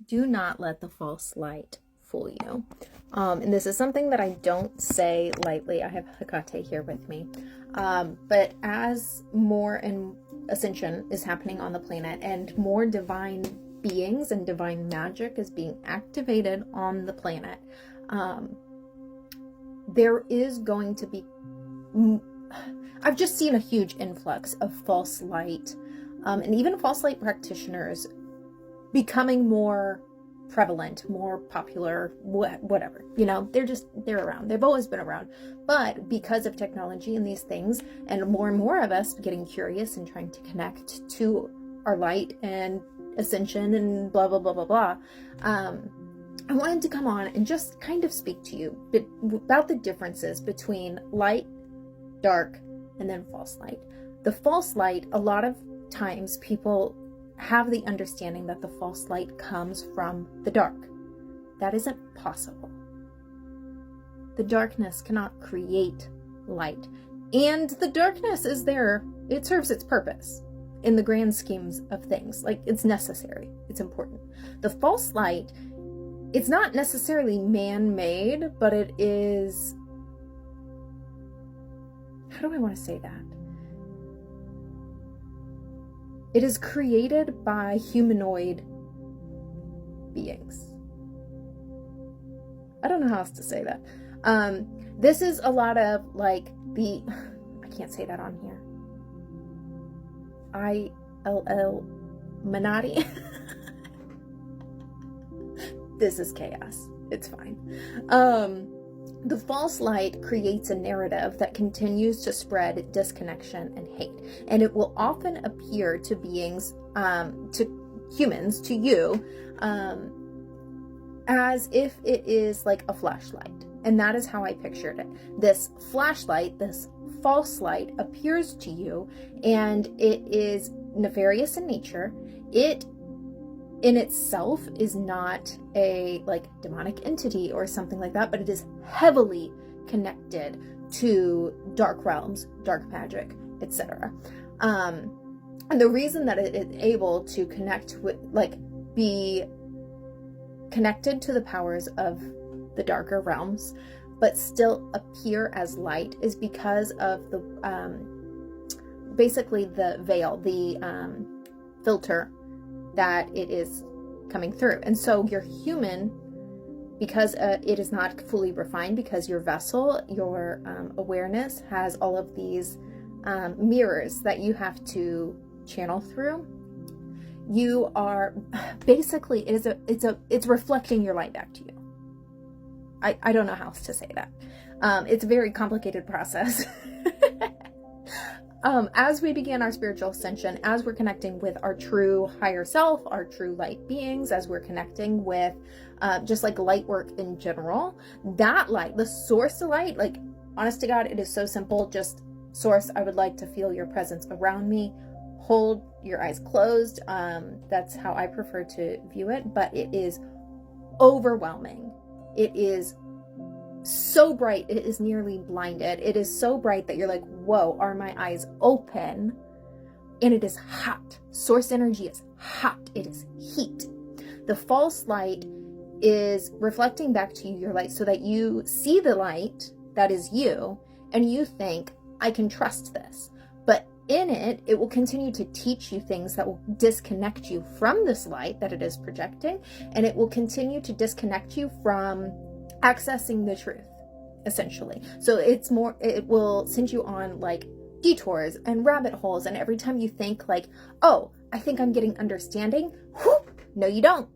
Do not let the false light fool you. And this is something that I don't say lightly. I have Hecate here with me. But as more and ascension is happening on the planet and more divine beings and divine magic is being activated on the planet, there is going to be... I've just seen a huge influx of false light, and even false light practitioners becoming more prevalent, more popular, whatever. You know, they're around. They've always been around. But because of technology and these things, and more of us getting curious and trying to connect to our light and ascension and blah, blah, blah, blah, blah, I wanted to come on and just kind of speak to you about the differences between light, dark, and then false light. The false light, a lot of times people have the understanding that the false light comes from the dark. That isn't possible. The darkness cannot create light. And the darkness is there. It serves its purpose in the grand schemes of things. Like, it's necessary. It's important. The false light, it's not necessarily man-made, but it is... How do I want to say that? It is created by humanoid beings. I don't know how else to say that. This is a lot of like I can't say that on here. Illuminati. This is chaos. It's fine. The false light creates a narrative that continues to spread disconnection and hate. And it will often appear to beings, to humans, to you, as if it is like a flashlight. And that is how I pictured it. This flashlight, this false light, appears to you, and it is nefarious in nature. It in itself is not a like demonic entity or something like that, but it is heavily connected to dark realms, dark magic, etc. And the reason that it is able to connect with, like, be connected to the powers of the darker realms, but still appear as light, is because of the basically the veil, the filter that it is coming through. And so you're human because it is not fully refined, because your vessel, your awareness has all of these mirrors that you have to channel through. You are basically, it's reflecting your light back to you. I don't know how else to say that. It's a very complicated process. As we begin our spiritual ascension, as we're connecting with our true higher self, our true light beings, as we're connecting with just like light work in general, that light, the source of light, like, honest to God, it is so simple. Just, source, I would like to feel your presence around me. Hold your eyes closed. That's how I prefer to view it, but it is overwhelming. It is so bright, it is nearly blinded. It is so bright that you're like, whoa, are my eyes open? And it is hot. Source energy is hot. It is heat. The false light is reflecting back to you your light so that you see the light that is you, and you think, I can trust this. But in it, it will continue to teach you things that will disconnect you from this light that it is projecting, and it will continue to disconnect you from accessing the truth, essentially. So it will send you on like detours and rabbit holes, and every time you think like, oh, I think I'm getting understanding, whoop, no you don't.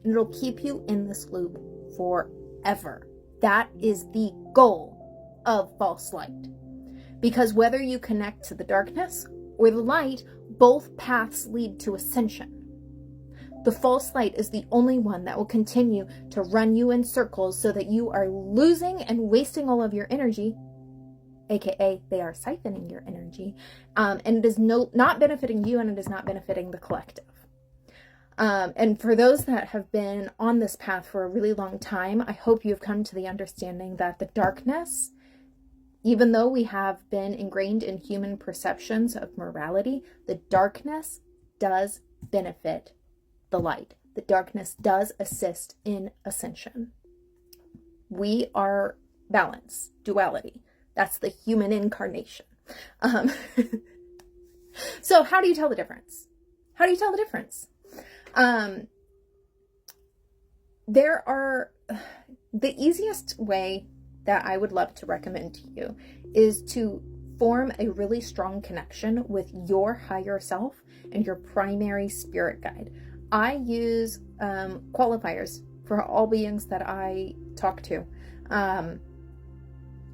And it'll keep you in this loop forever. That is the goal of false light. Because whether you connect to the darkness or the light, both paths lead to ascension. The false light is the only one that will continue to run you in circles so that you are losing and wasting all of your energy, aka they are siphoning your energy, and it is not benefiting you, and it is not benefiting the collective. And for those that have been on this path for a really long time, I hope you've come to the understanding that the darkness, even though we have been ingrained in human perceptions of morality, the darkness does benefit the light. The the darkness does assist in ascension. We are balance, duality. That's the human incarnation. So how do you tell the difference? How do you tell the difference? The easiest way that I would love to recommend to you is to form a really strong connection with your higher self and your primary spirit guide. I use qualifiers for all beings that I talk to.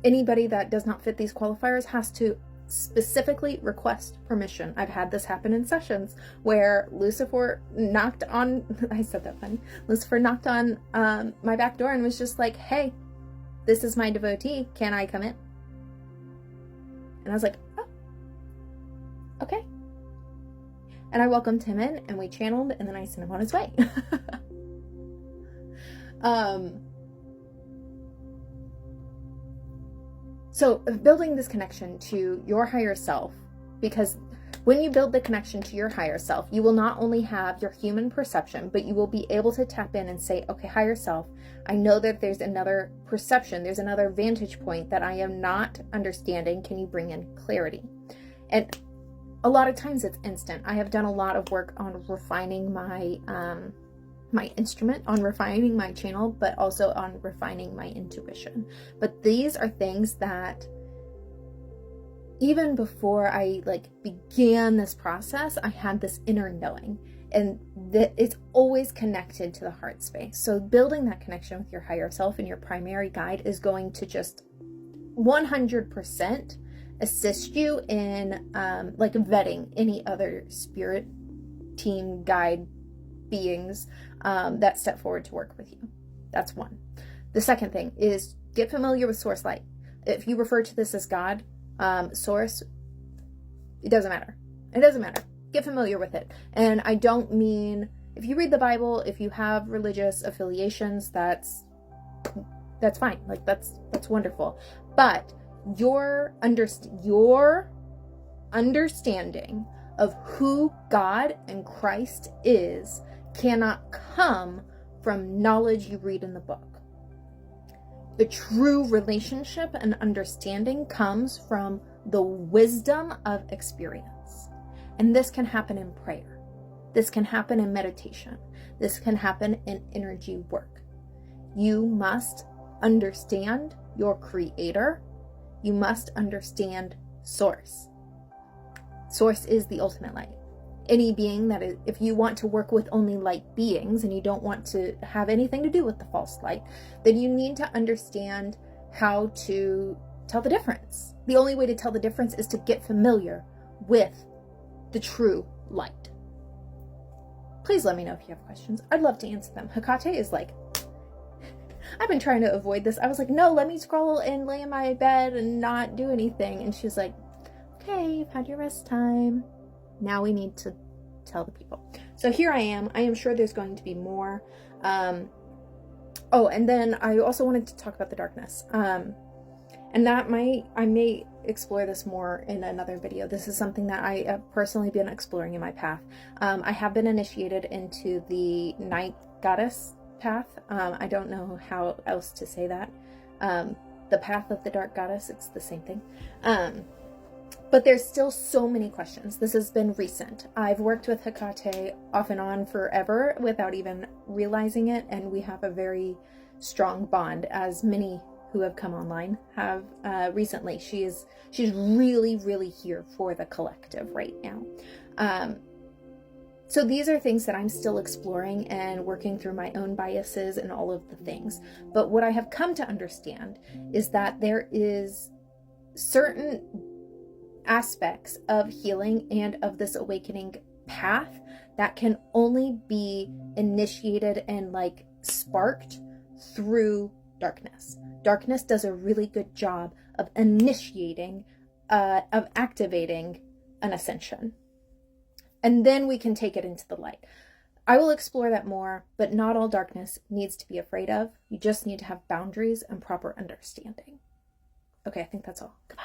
Anybody that does not fit these qualifiers has to specifically request permission. I've had this happen in sessions where Lucifer knocked on, I said that funny, Lucifer knocked on my back door and was just like, hey, this is my devotee, can I come in? And I was like, oh, okay. And I welcomed him in and we channeled and then I sent him on his way. So building this connection to your higher self, because when you build the connection to your higher self, you will not only have your human perception, but you will be able to tap in and say, okay, higher self, I know that there's another perception, there's another vantage point that I am not understanding. Can you bring in clarity? And a lot of times it's instant. I have done a lot of work on refining my my instrument, on refining my channel, but also on refining my intuition. But these are things that even before I began this process, I had this inner knowing, and that it's always connected to the heart space. So building that connection with your higher self and your primary guide is going to just 100% assist you in vetting any other spirit team guide beings that step forward to work with you. That's one. The second thing is get familiar with source light. If you refer to this as God, source, it doesn't matter. It doesn't matter. Get familiar with it. And I don't mean, if you read the Bible, if you have religious affiliations, that's fine. That's wonderful. But your understanding of who God and Christ is cannot come from knowledge you read in the book. The true relationship and understanding comes from the wisdom of experience. And this can happen in prayer. This can happen in meditation. This can happen in energy work. You must understand your creator. You must understand source. Source is the ultimate light. Any being that is, if you want to work with only light beings and you don't want to have anything to do with the false light, then you need to understand how to tell the difference. The only way to tell the difference is to get familiar with the true light. Please let me know if you have questions. I'd love to answer them. Hecate is like, I've been trying to avoid this. I was like, no, let me scroll and lay in my bed and not do anything. And she was like, okay, you've had your rest time. Now we need to tell the people. So here I am. I am sure there's going to be more. Oh, and then I also wanted to talk about the darkness. And that I may explore this more in another video. This is something that I have personally been exploring in my path. I have been initiated into the night goddess path. I don't know how else to say that. The path of the dark goddess, it's the same thing. But there's still so many questions. This has been recent. I've worked with Hecate off and on forever without even realizing it, and we have a very strong bond, as many who have come online have recently. She's really, really here for the collective right now. So these are things that I'm still exploring and working through my own biases and all of the things. But what I have come to understand is that there is certain aspects of healing and of this awakening path that can only be initiated and sparked through darkness. Darkness does a really good job of initiating, of activating an ascension. And then we can take it into the light. I will explore that more, but not all darkness needs to be afraid of. You just need to have boundaries and proper understanding. Okay, I think that's all. Goodbye.